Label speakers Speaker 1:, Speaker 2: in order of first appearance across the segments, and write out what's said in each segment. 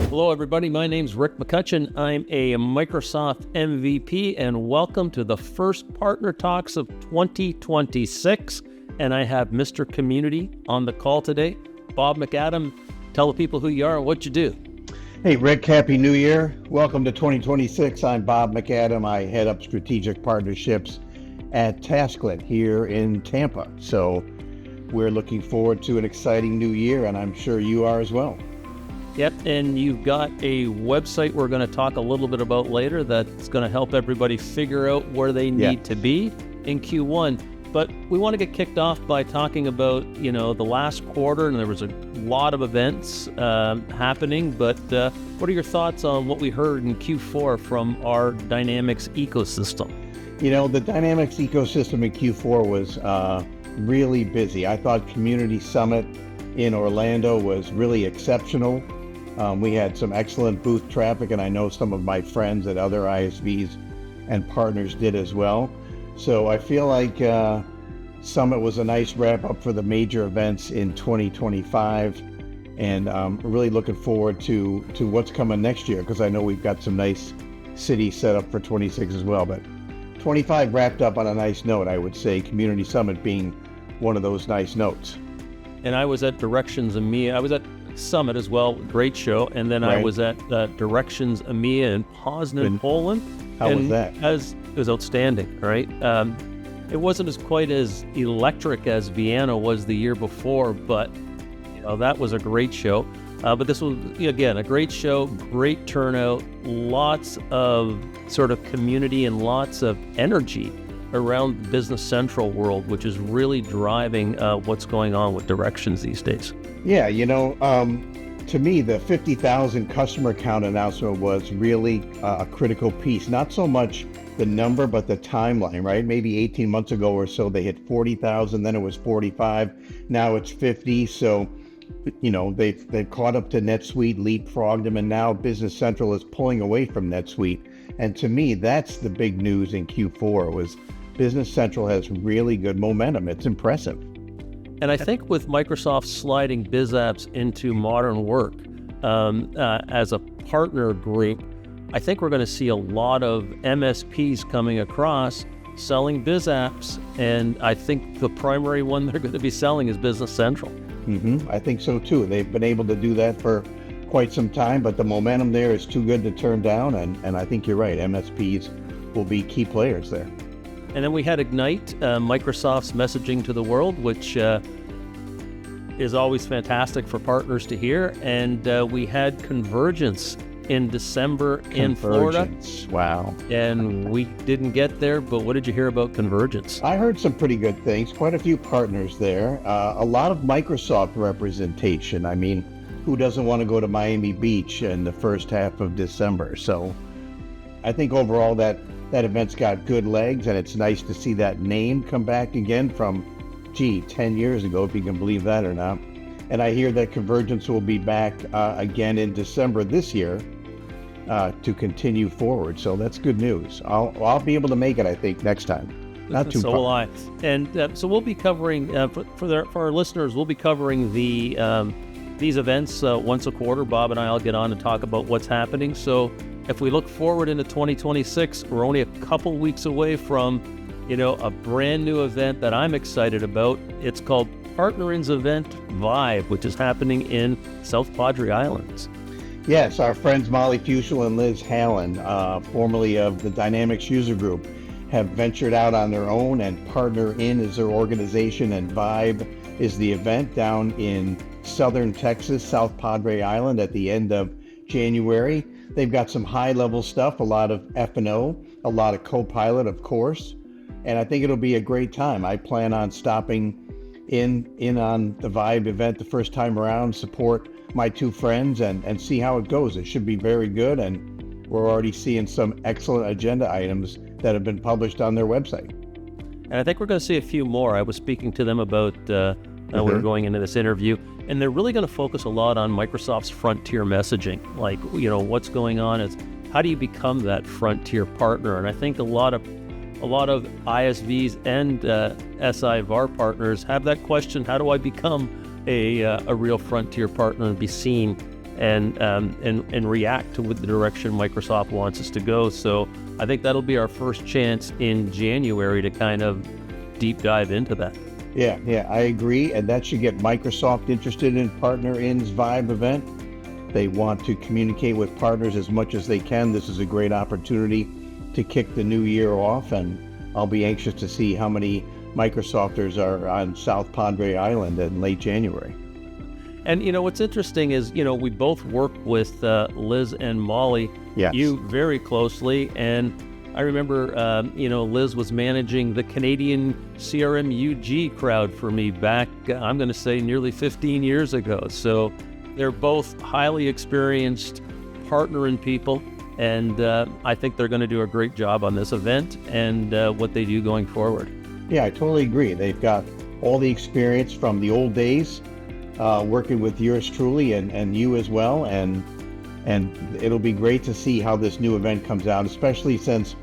Speaker 1: Hello, everybody. My name's Rick McCutcheon. I'm a Microsoft MVP, and welcome to the first PartnerTalks of 2026. And I have Mr. Community on the call today. Bob McAdam, tell the people who you are and what you do.
Speaker 2: Hey, Rick, Happy New Year. Welcome to 2026. I'm Bob McAdam. I head up strategic partnerships at Tasklet here in Tampa. So we're looking forward to an exciting new year, and I'm sure you are as well.
Speaker 1: Yep, and you've got a website we're going to talk a little bit about later that's going to help everybody figure out where they need to be in Q1. But we want to get kicked off by talking about, the last quarter, and there was a lot of events happening. But what are your thoughts on what we heard in Q4 from our Dynamics ecosystem?
Speaker 2: The Dynamics ecosystem in Q4 was really busy. I thought Community Summit in Orlando was really exceptional. We had some excellent booth traffic, and I know some of my friends at other ISVs and partners did as well. So I feel like Summit was a nice wrap up for the major events in 2025, and I'm really looking forward to what's coming next year, because I know we've got some nice cities set up for 26 as well. But 25 wrapped up on a nice note, I would say, Community Summit being one of those nice notes.
Speaker 1: And I was at Directions EMEA. I was at Summit as well, great show. And then I was at Directions EMEA in Poznan, Poland.
Speaker 2: How was that?
Speaker 1: It was outstanding, right? It wasn't quite as electric as Vienna was the year before, but that was a great show. But this was, again, a great show, great turnout, lots of sort of community and lots of energy around the Business Central world, which is really driving what's going on with Directions these days.
Speaker 2: Yeah, to me, the 50,000 customer count announcement was really a critical piece. Not so much the number, but the timeline, right? Maybe 18 months ago or so, they hit 40,000, then it was 45, now it's 50. So, they've caught up to NetSuite, leapfrogged them, and now Business Central is pulling away from NetSuite. And to me, that's the big news in Q4 was Business Central has really good momentum. It's impressive.
Speaker 1: And I think with Microsoft sliding Biz Apps into modern work as a partner group, I think we're going to see a lot of MSPs coming across selling Biz Apps. And I think the primary one they're going to be selling is Business Central.
Speaker 2: I think so too. They've been able to do that for quite some time, but the momentum there is too good to turn down. And I think you're right. MSPs will be key players there.
Speaker 1: And then we had Ignite, Microsoft's messaging to the world, which is always fantastic for partners to hear. And we had Convergence in December in Florida.
Speaker 2: Wow.
Speaker 1: And we didn't get there, but what did you hear about Convergence?
Speaker 2: I heard some pretty good things. Quite a few partners there. A lot of Microsoft representation. I mean, who doesn't want to go to Miami Beach in the first half of December? So I think overall that event's got good legs, and it's nice to see that name come back again from, 10 years ago, if you can believe that or not. And I hear that Convergence will be back again in December this year to continue forward. So that's good news. I'll be able to make it, I think, next time. Not too far.
Speaker 1: So will I. And so we'll be covering, for our listeners, we'll be covering these events once a quarter. Bob and I will get on and talk about what's happening. So if we look forward into 2026, we're only a couple weeks away from, a brand new event that I'm excited about. It's called PartnerIn Vibe, which is happening in South Padre Islands.
Speaker 2: Yes, our friends Molly Fuschel and Liz Hallen, formerly of the Dynamics User Group, have ventured out on their own, and PartnerIn is their organization, and Vibe is the event down in southern Texas, South Padre Island at the end of January. They've got some high-level stuff, a lot of F&O, a lot of Copilot, of course, and I think it'll be a great time. I plan on stopping in on the Vibe event the first time around, support my two friends, and see how it goes. It should be very good, and we're already seeing some excellent agenda items that have been published on their website.
Speaker 1: And I think we're going to see a few more. I was speaking to them about we were going into this interview, and they're really going to focus a lot on Microsoft's frontier messaging. Like, what's going on is how do you become that frontier partner? And I think a lot of ISVs and SI VAR partners have that question: how do I become a real frontier partner and be seen and react to what the direction Microsoft wants us to go. So I think that'll be our first chance in January to kind of deep dive into that.
Speaker 2: Yeah, I agree. And that should get Microsoft interested in PartnerIn's Vibe event. They want to communicate with partners as much as they can. This is a great opportunity to kick the new year off, and I'll be anxious to see how many Microsofters are on South Padre Island in late January.
Speaker 1: And what's interesting is, we both work with Liz and Molly,
Speaker 2: Yes.
Speaker 1: you very closely. And I remember, Liz was managing the Canadian CRM UG crowd for me back, I'm going to say nearly 15 years ago. So they're both highly experienced PartnerIn people. And I think they're going to do a great job on this event and what they do going forward.
Speaker 2: Yeah, I totally agree. They've got all the experience from the old days, working with yours truly and you as well. And it'll be great to see how this new event comes out, especially since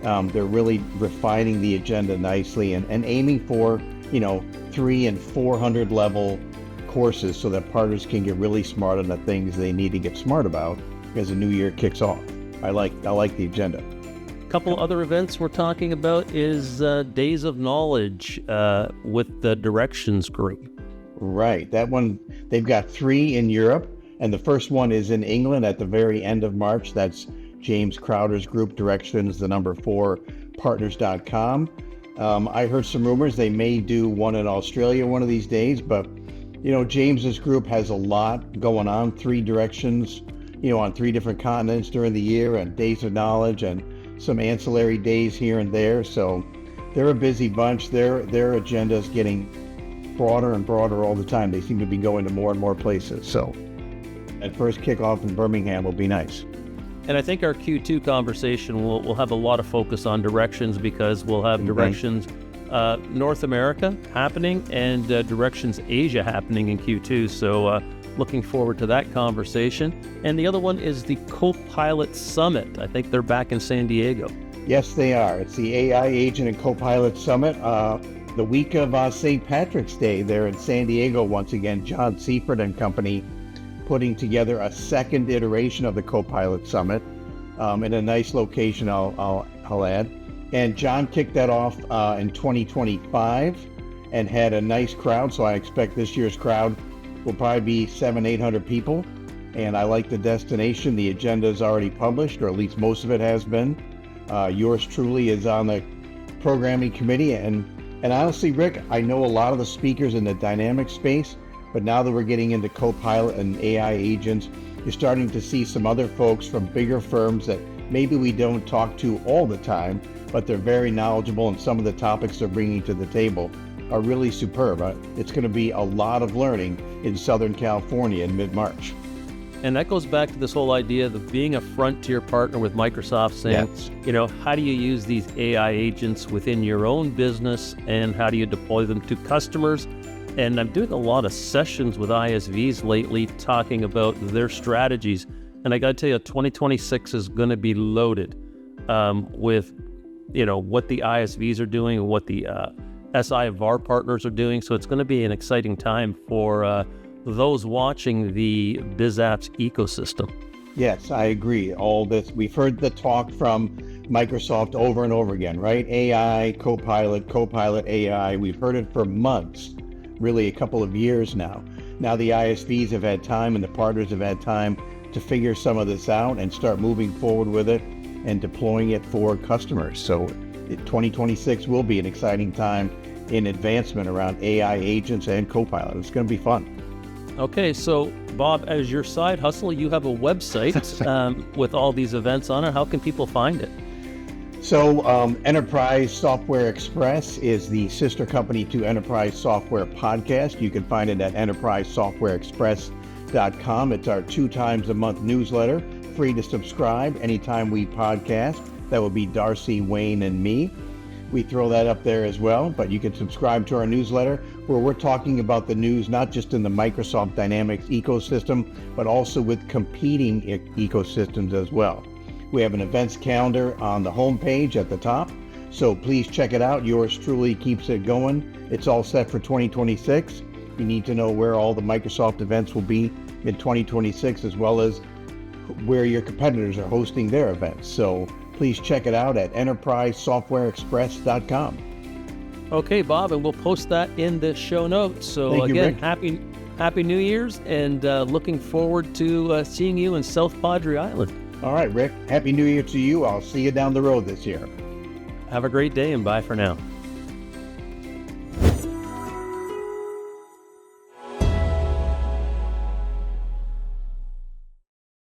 Speaker 2: they're really refining the agenda nicely and aiming for, 300 and 400 level courses so that partners can get really smart on the things they need to get smart about as the new year kicks off. I like the agenda.
Speaker 1: A couple other events we're talking about is Days of Knowledge with the Directions group.
Speaker 2: Right. That one, they've got 3 in Europe, and the first one is in England at the very end of March. That's James Crowder's group, Directions, the number 4, partners.com. I heard some rumors they may do one in Australia one of these days, but James's group has a lot going on, 3 directions, on 3 different continents during the year, and Days of Knowledge and some ancillary days here and there. So they're a busy bunch. Their agenda is getting broader and broader all the time. They seem to be going to more and more places. So that first kickoff in Birmingham will be nice.
Speaker 1: And I think our Q2 conversation will have a lot of focus on Directions, because we'll have Directions North America happening and Directions Asia happening in Q2. So looking forward to that conversation. And the other one is the Copilot Summit. I think they're back in San Diego.
Speaker 2: Yes, they are. It's the AI Agent and Copilot Summit. The week of St. Patrick's Day there in San Diego, once again, John Seifert and company putting together a second iteration of the Copilot Summit in a nice location, I'll add. And John kicked that off in 2025 and had a nice crowd. So I expect this year's crowd will probably be 700-800 people. And I like the destination. The agenda is already published, or at least most of it has been. Yours truly is on the programming committee. And honestly, Rick, I know a lot of the speakers in the dynamic space, but now that we're getting into Copilot and AI agents, you're starting to see some other folks from bigger firms that maybe we don't talk to all the time, but they're very knowledgeable, and some of the topics they're bringing to the table are really superb. It's going to be a lot of learning in Southern California in mid-March.
Speaker 1: And that goes back to this whole idea of being a frontier partner with Microsoft, saying,
Speaker 2: Yes.
Speaker 1: How do you use these AI agents within your own business, and how do you deploy them to customers? And I'm doing a lot of sessions with ISVs lately talking about their strategies. And I got to tell you, 2026 is going to be loaded with, what the ISVs are doing and what the SI of our partners are doing. So it's going to be an exciting time for those watching the Biz Apps ecosystem.
Speaker 2: Yes, I agree. All this, we've heard the talk from Microsoft over and over again, right? AI, Copilot AI. We've heard it for months, really a couple of years now. Now the ISVs have had time and the partners have had time to figure some of this out and start moving forward with it and deploying it for customers. So 2026 will be an exciting time in advancement around AI agents and Copilot. It's going to be fun.
Speaker 1: Okay, so Bob, as your side hustle, you have a website with all these events on it. How can people find it?
Speaker 2: So Enterprise Software Express is the sister company to Enterprise Software Podcast. You can find it at enterprisesoftwareexpress.com. It's our 2 times a month newsletter, free to subscribe anytime we podcast. That will be Darcy, Wayne, and me. We throw that up there as well, but you can subscribe to our newsletter where we're talking about the news, not just in the Microsoft Dynamics ecosystem, but also with competing ecosystems as well. We have an events calendar on the homepage at the top, so please check it out. Yours truly keeps it going. It's all set for 2026. You need to know where all the Microsoft events will be in 2026, as well as where your competitors are hosting their events. So please check it out at enterprisesoftwareexpress.com.
Speaker 1: Okay, Bob, and we'll post that in the show notes. So
Speaker 2: Thank you,
Speaker 1: again,
Speaker 2: Rick.
Speaker 1: Happy New Year's, and looking forward to seeing you in South Padre Island.
Speaker 2: All right, Rick. Happy New Year to you. I'll see you down the road this year.
Speaker 1: Have a great day, and bye for now.